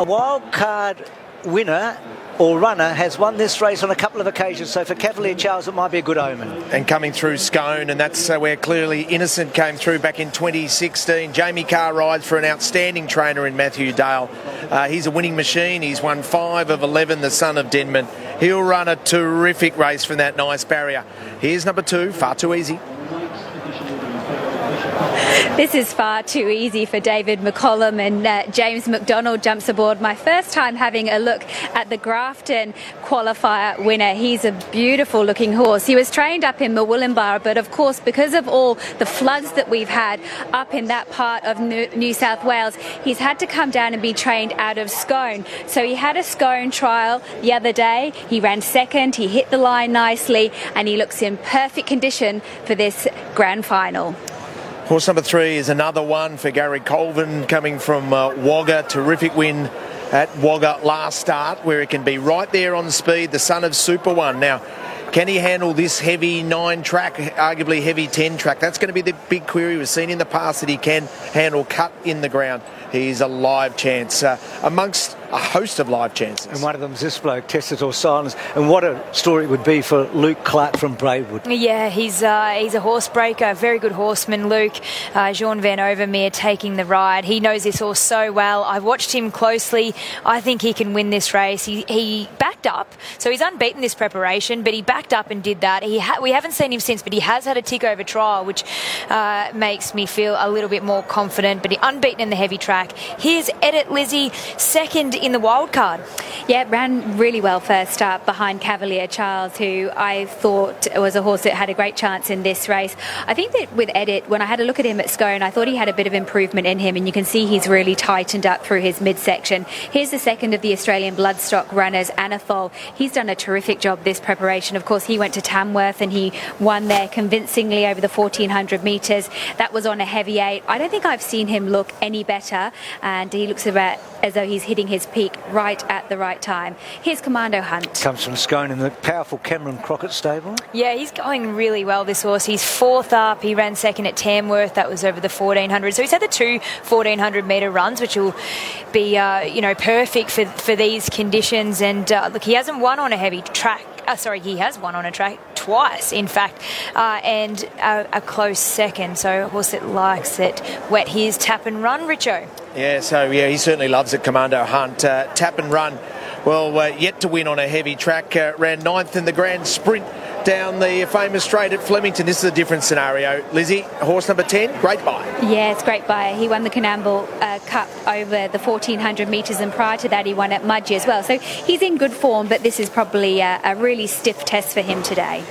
A wild card winner or runner has won this race on a couple of occasions, so for 𝘾𝙤𝙪𝙣𝙧𝙮 it might be a good omen. And coming through 𝘾𝙤𝙪𝙣𝙧𝙮, and that's where clearly Innocent came through back in 2016. Jamie Carr rides for an outstanding trainer in Matthew Dale. He's a winning machine. He's won 5 of 11, the son of Denman. He'll run a terrific race from that nice barrier. Here's number 2, Far Too Easy. This is Far Too Easy for David McCollum, and James McDonald jumps aboard. My first time having a look at the Grafton qualifier winner. He's a beautiful looking horse. He was trained up in Murwillumbah, but of course because of all the floods that we've had up in that part of New South Wales, he's had to come down and be trained out of Scone. So he had a Scone trial the other day. He ran second, he hit the line nicely, and he looks in perfect condition for this grand final. Horse number 3 is another one for Gary Colvin, coming from Wagga. Terrific win at Wagga last start, where he can be right there on speed, the son of Super One. Now, can he handle this heavy 9 track, arguably heavy 10 track? That's going to be the big query. We've seen in the past that he can handle cut in the ground. He's a live chance amongst a host of live chances. And one of them's this bloke, Testator Silence. And what a story it would be for Luke Clark from Braidwood. Yeah, he's a horse breaker, very good horseman, Luke. Jean Van Overmeer taking the ride. He knows this horse so well. I've watched him closely. I think he can win this race. He backed up, so he's unbeaten this preparation, but he backed up and did that. We haven't seen him since, but he has had a tick over trial, which makes me feel a little bit more confident, but he unbeaten in the heavy track. Here's Edit Lizzie, second in the wild card. Yeah, ran really well first up behind 𝘾𝙤𝙪𝙣𝙧𝙮, who I thought was a horse that had a great chance in this race. I think that with Edit, when I had a look at him at Scone, I thought he had a bit of improvement in him, and you can see he's really tightened up through his midsection. Here's the second of the Australian bloodstock runners, Anathol. He's done a terrific job this preparation. Of course, he went to Tamworth and he won there convincingly over the 1400 metres. That was on a heavy 8. I don't think I've seen him look any better, and he looks as though he's hitting his peak right at the right time. Here's Commando Hunt. Comes from Scone in the powerful Cameron Crockett stable. Yeah, he's going really well, this horse. He's 4th up. He ran second at Tamworth. That was over the 1400. So he's had the 2 1400 metre runs, which will be perfect for these conditions. And look, he hasn't won on a heavy track. He has won on a track twice, in fact, and a close second. So a horse that likes it wet. Here's Tap and Run, Richo. Yeah, he certainly loves it, Commando Hunt. Tap and Run, well, yet to win on a heavy track. Ran 9th in the Grand Sprint down the famous straight at Flemington. This is a different scenario. Lizzie, horse number 10, great buy. Yeah, it's great buy. He won the Coonamble Cup over the 1400 metres, and prior to that he won at Mudgee as well. So he's in good form, but this is probably a really stiff test for him today.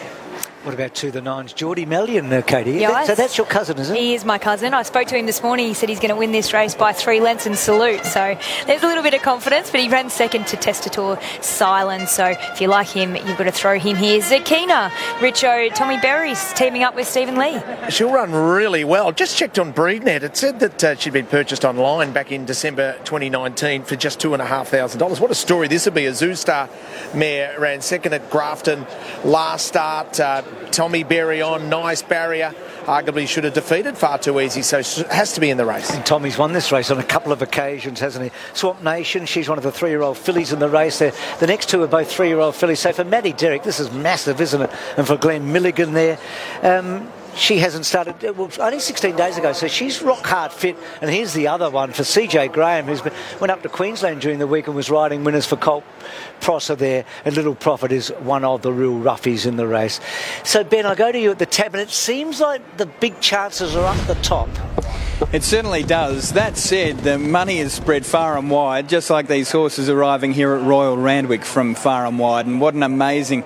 What about 2 the 9s? Geordie Mellion, Katie. Yes. So that's your cousin, is it? He is my cousin. I spoke to him this morning. He said he's going to win this race by 3 lengths and Salute. So there's a little bit of confidence, but he ran second to Testator Silence. So if you like him, you've got to throw him here. Zakina, Richo, Tommy Berry's teaming up with Stephen Lee. She'll run really well. Just checked on BreedNet. It said that she'd been purchased online back in December 2019 for just $2,500. What a story this would be. A Zoostar mare ran second at Grafton last start. Tommy Berry on, nice barrier. Arguably should have defeated Far Too Easy, so has to be in the race. And Tommy's won this race on a couple of occasions, hasn't he? Swamp Nation, she's one of the 3-year-old fillies in the race there. The next 2 are both 3-year-old fillies. So for Maddie Derrick, this is massive, isn't it? And for Glenn Milligan there. She hasn't started, only 16 days ago, so she's rock hard fit. And here's the other one for CJ Graham, went up to Queensland during the week and was riding winners for Colt Prosser there. And Little Prophet is one of the real roughies in the race. So, Ben, I go to you at the tab, and it seems like the big chances are up the top. It certainly does. That said, the money is spread far and wide, just like these horses arriving here at Royal Randwick from far and wide. And what an amazing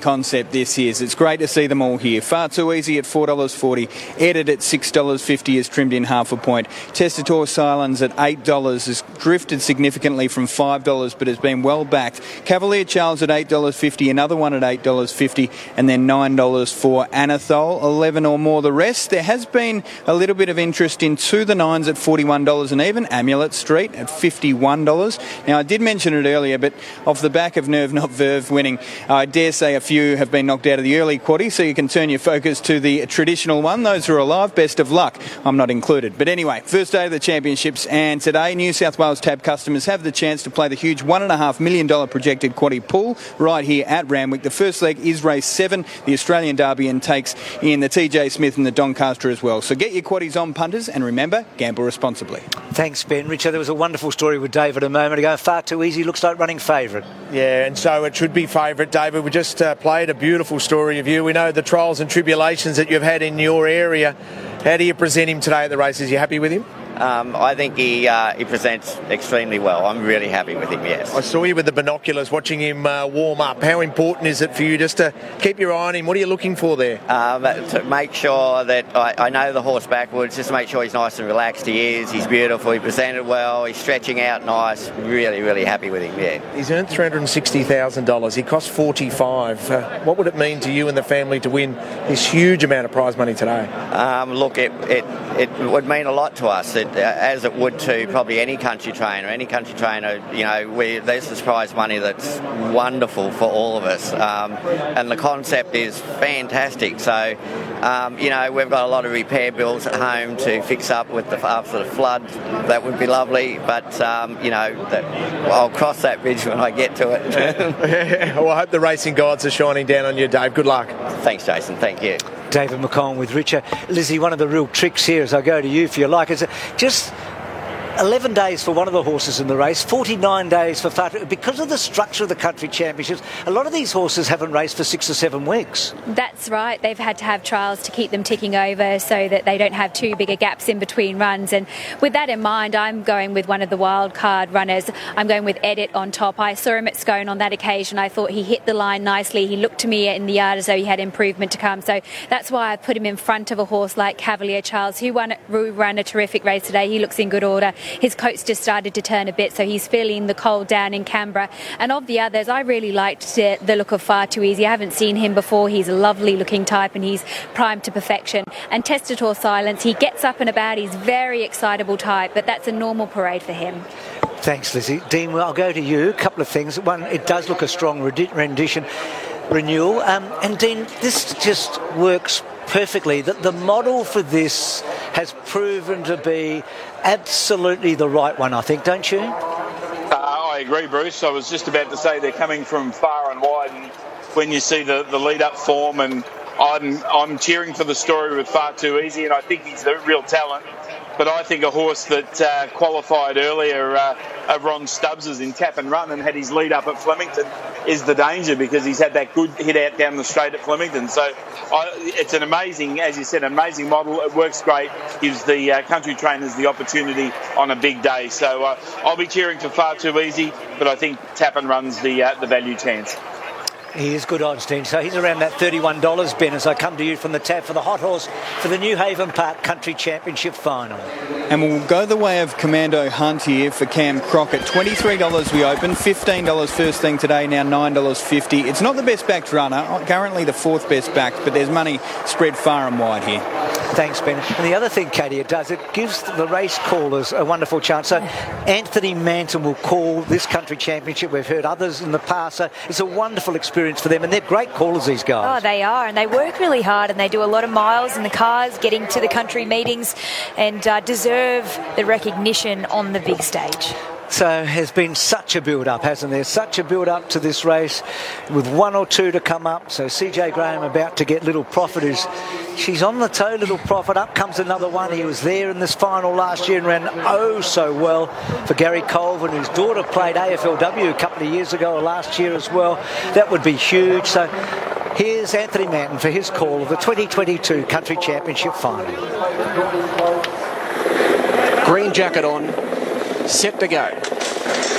concept this is. It's great to see them all here. Far Too Easy at $4.40. Edit at $6.50 is trimmed in half a point. Testator Silence at $8 has drifted significantly from $5, but has been well backed. Cavalier Charles at $8.50, another one at $8.50, and then $9 for Anathol. 11 or more the rest. There has been a little bit of interest interest in To the Nines at $41 and even, Amulet Street at $51. Now, I did mention it earlier, but off the back of Nerve Not Verve winning, I dare say a few have been knocked out of the early quaddie, so you can turn your focus to the traditional one. Those who are alive, best of luck. I'm not included. But anyway, first day of the championships, and today New South Wales Tab customers have the chance to play the huge $1.5 million projected quaddie pool right here at Randwick. The first leg is race 7, the Australian Derby, and takes in the TJ Smith and the Doncaster as well. So get your quaddies on, punters, and remember, gamble responsibly. Thanks, Ben. Richard, there was a wonderful story with David a moment ago. Far Too Easy looks like running favourite. Yeah, and so it should be favourite, David. We just played a beautiful story of you. We know the trials and tribulations that you've had in your area. How do you present him today at the races? You happy with him? I think he presents extremely well. I'm really happy with him, yes. I saw you with the binoculars watching him warm up. How important is it for you just to keep your eye on him? What are you looking for there? To make sure that I know the horse backwards, just to make sure he's nice and relaxed. He is. He's beautiful. He presented well. He's stretching out nice. Really, really happy with him, yeah. He's earned $360,000. He cost $45,000. What would it mean to you and the family to win this huge amount of prize money today? Look, it would mean a lot to us. As it would to probably any country trainer. Any country trainer, you know, there's this prize money that's wonderful for all of us, and the concept is fantastic. So, you know, we've got a lot of repair bills at home to fix up with after the flood. That would be lovely, but you know, I'll cross that bridge when I get to it. Well, I hope the racing gods are shining down on you, Dave. Good luck. Thanks, Jason. Thank you. David McCollum with Richard. Lizzie, one of the real tricks here, as I go to you if you like, is just 11 days for one of the horses in the race, 49 days for Fatu. Because of the structure of the country championships, a lot of these horses haven't raced for 6 or 7 weeks. That's right. They've had to have trials to keep them ticking over so that they don't have too big a gaps in between runs. And with that in mind, I'm going with one of the wild card runners. I'm going with Edit on top. I saw him at Scone on that occasion. I thought he hit the line nicely. He looked to me in the yard as though he had improvement to come. So that's why I put him in front of a horse like 𝘾𝙤𝙪𝙣𝙧𝙮, who ran a terrific race today. He looks in good order. His coat's just started to turn a bit, so he's feeling the cold down in Canberra. And of the others, I really liked the look of Far Too Easy. I haven't seen him before. He's a lovely looking type and he's primed to perfection. And Testator Silence, he gets up and about. He's very excitable type, but that's a normal parade for him. Thanks, Lizzie. Dean, well, I'll go to you. A couple of things. One, it does look a strong renewal. And Dean, this just works perfectly. The model for this has proven to be absolutely the right one, I think, don't you? I agree, Bruce. I was just about to say they're coming from far and wide, and when you see the lead-up form, and I'm cheering for the story with Far Too Easy, and I think he's the real talent. But I think a horse that qualified earlier, Ron Stubbs's in Tap and Run and had his lead up at Flemington, is the danger because he's had that good hit out down the straight at Flemington. So it's an amazing, as you said, amazing model. It works great, gives the country trainers the opportunity on a big day. So I'll be cheering for Far Too Easy, but I think Tap and Run's the value chance. He is good odds, Dean. So he's around that $31, Ben, as I come to you from the tab for the hot horse for the New Haven Park Country Championship final. And we'll go the way of Commando Hunt here for Cam Crockett. $23 we open, $15 first thing today, now $9.50. It's not the best backed runner, currently the 4th best backed, but there's money spread far and wide here. Thanks, Ben. And the other thing, Katie, it does, it gives the race callers a wonderful chance. So Anthony Manton will call this country championship. We've heard others in the past. So it's a wonderful experience for them, and they're great callers, these guys. Oh, they are, and they work really hard, and they do a lot of miles in the cars, getting to the country meetings, and deserve the recognition on the big stage. So there's been such a build-up, hasn't there? Such a build-up to this race with 1 or 2 to come up. So CJ Graham about to get Little Prophet. She's on the toe, Little Prophet. Up comes another one. He was there in this final last year and ran oh so well for Gary Colvin, whose daughter played AFLW a couple of years ago or last year as well. That would be huge. So here's Anthony Manton for his call of the 2022 Country Championship final. Green jacket on. Set to go.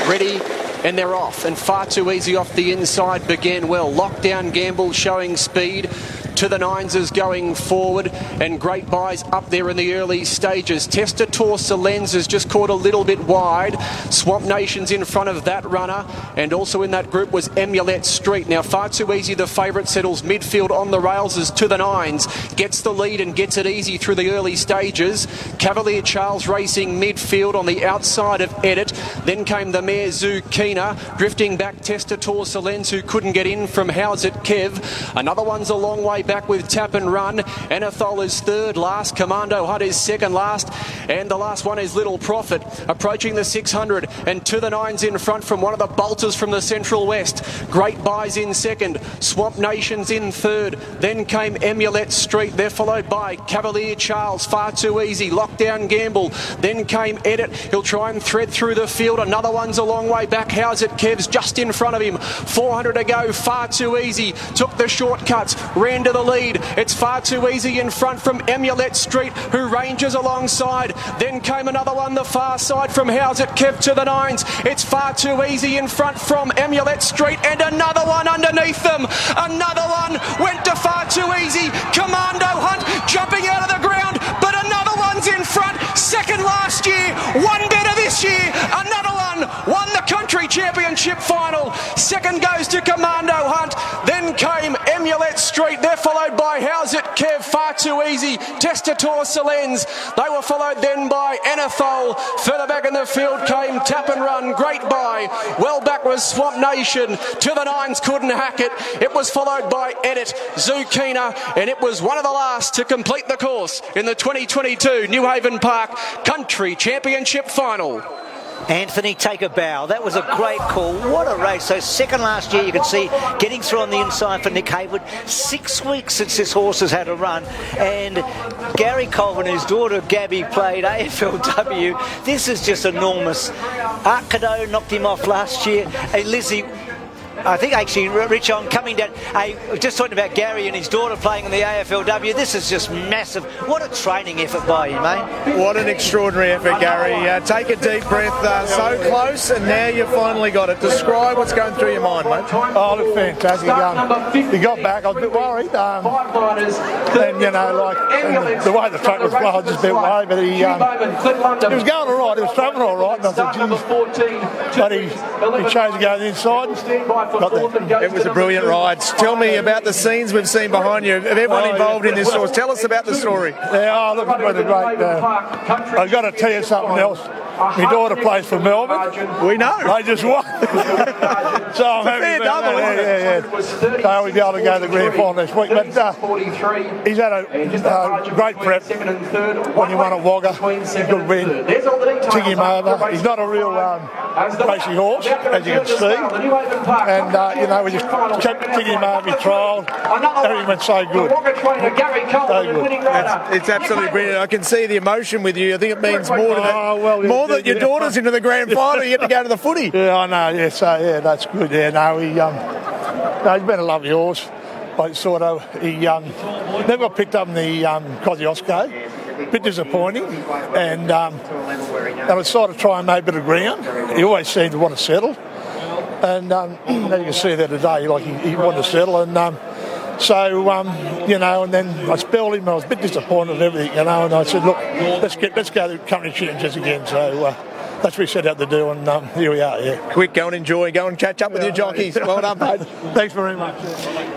Ready, and they're off. And Far Too Easy off the inside began well. Lockdown Gamble showing speed. To the Nines is going forward, and Great Buys up there in the early stages. 𝘾𝙤𝙪𝙣𝙮 has just caught a little bit wide. Swamp Nation's in front of that runner, and also in that group was 𝘾𝙤𝙪𝙣𝙮. Now, Far Too Easy, the favourite, settles midfield on the rails as To the Nines gets the lead and gets it easy through the early stages. Cavalier Charles racing midfield on the outside of Edit. Then came the mare 𝘾𝙤𝙪𝙣𝙮, drifting back 𝘾𝙤𝙪𝙣𝙮, who couldn't get in from 𝘾𝙤𝙪𝙣𝙮. Another one's a long way back with Tap and Run. Anathol is third last, Commando Hunt is second last, and the last one is Little Profit, approaching the 600, and To the Nines in front from one of the bolters from the Central West. Great Buys in second, Swamp Nation's in third, then came 𝘾𝙤𝙪𝙣𝙮. They're followed by Cavalier Charles, Far Too Easy, Lockdown Gamble, then came Edit. He'll try and thread through the field. Another one's a long way back. 𝘾𝙤𝙪𝙣𝙮's just in front of him. 400 to go. Far Too Easy took the shortcuts, ran to the lead. It's Far Too Easy in front from 𝘾𝙤𝙪𝙣𝙮, who ranges alongside. Then came another one the far side from 𝘾𝙤𝙪𝙮 To the Nines. It's Far Too Easy in front from 𝘾𝙤𝙪𝙮𝙮, and another one underneath them. Another one went to Far Too Easy. Commando Hunt jumping out of the ground, but another one's in front. Second last year, one better this year. Another one won the country championship final. Second goes to Commando Hunt. Then came 𝘾𝙤𝙪𝙮𝙮. They're followed by 𝘾𝙤𝙪𝙮𝙮, Far Too Easy, 𝘾𝙤𝙪𝙮𝙮. They were followed then by Anathol. Further back in the field came Tap and Run. Great Buy. Well back was Swamp Nation. To the Nines couldn't hack it. It was followed by Edit, 𝘾𝙤𝙪𝙣𝙮, and it was one of the last to complete the course in the 2022 New Haven Park Country Championship Final. Anthony, take a bow. That was a great call. What a race. So second last year, you can see getting through on the inside for Nick Haywood. 6 weeks since this horse has had a run. And Gary Colvin, whose daughter Gabby played AFLW. This is just enormous. Art Cadeau knocked him off last year. Hey, Lizzie, I think actually, Rich, on coming down, just talking about Gary and his daughter playing in the AFLW, this is just massive. What a training effort by you, mate. What an extraordinary effort, Gary. Take a deep breath. So close, and now you finally got it. Describe what's going through your mind, mate. Oh, look, fantastic. He got back. I was a bit worried. And, you know, like, the way the track was flowing, I was just a bit worried. But he was going all right. He was travelling all right. And I thought, geez. But he chose to go inside. It was a brilliant ride. Tell me about the scenes we've seen behind you. Of everyone involved in this horse, tell us about the story. Yeah, look, it was a great. I've got to tell you something else. My daughter plays for Melbourne. We know. They just won. So I'm happy about that. Yeah. So we'll be able to go to the grand final next week. But he's had a great prep when he won at Wagga. Good win. Took him over. He's not a real racing horse, as you can see. And, you know, we just kept taking him over. He trialled. Everything went so good. So good. It's absolutely brilliant. I can see the emotion with you. I think it means more than that your daughter's into the grand final. You get to go to the footy. Yeah, I know. Yeah, so yeah, that's good. Yeah, no, he's been a lovely horse. Like sort of, he never got picked up in the 𝘾𝙤𝙪𝙣𝙮. Bit disappointing, and they would sort of try and make a bit of ground. He always seemed to want to settle, and as you can see there today, like he wanted to settle, and you know, and then I spelled him. I was a bit disappointed with everything, you know, and I said, look, let's go to the company championships again. So that's what we set out to do, and here we are. Yeah. Quick, go and enjoy. Go and catch up with your jockeys. Well done, mate. Thanks very much.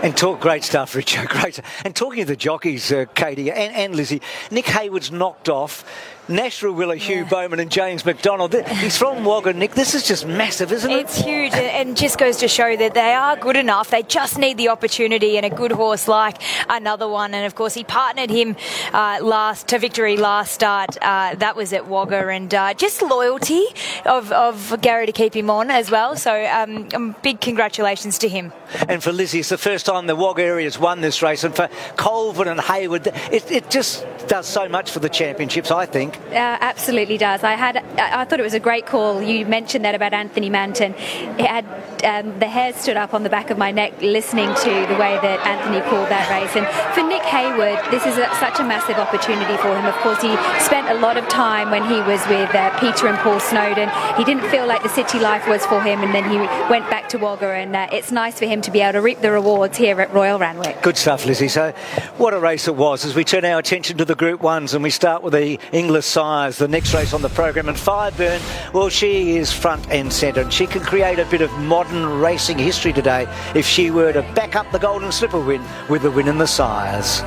And great stuff, Richard. Great stuff. And talking of the jockeys, Katie and Lizzie, Nick Haywood's knocked off National Willer, Hugh Bowman and James McDonald. He's from Wagga, Nick. This is just massive, isn't it? It's huge, and just goes to show that they are good enough. They just need the opportunity, and a good horse like another one. And of course, he partnered him to victory last start. That was at Wagga, and just loyalty of Gary to keep him on as well. So big congratulations to him. And for Lizzie, it's the first time the Wagga area's won this race, and for Colvin and Haywood, it just does so much for the championships, I think. Absolutely does. I thought it was a great call. You mentioned that about Anthony Manton. It had the hair stood up on the back of my neck listening to the way that Anthony called that race. And for Nick Hayward, this is such a massive opportunity for him. Of course, he spent a lot of time when he was with Peter and Paul Snowden. He didn't feel like the city life was for him, and then he went back to Wagga, and it's nice for him to be able to reap the rewards here at Royal Randwick. Good stuff, Lizzie. So what a race it was as we turn our attention to the Group 1s, and we start with the English Sires, the next race on the program. And Fireburn, well, she is front and centre, and she can create a bit of modern racing history today if she were to back up the Golden Slipper win with the win in the Sires.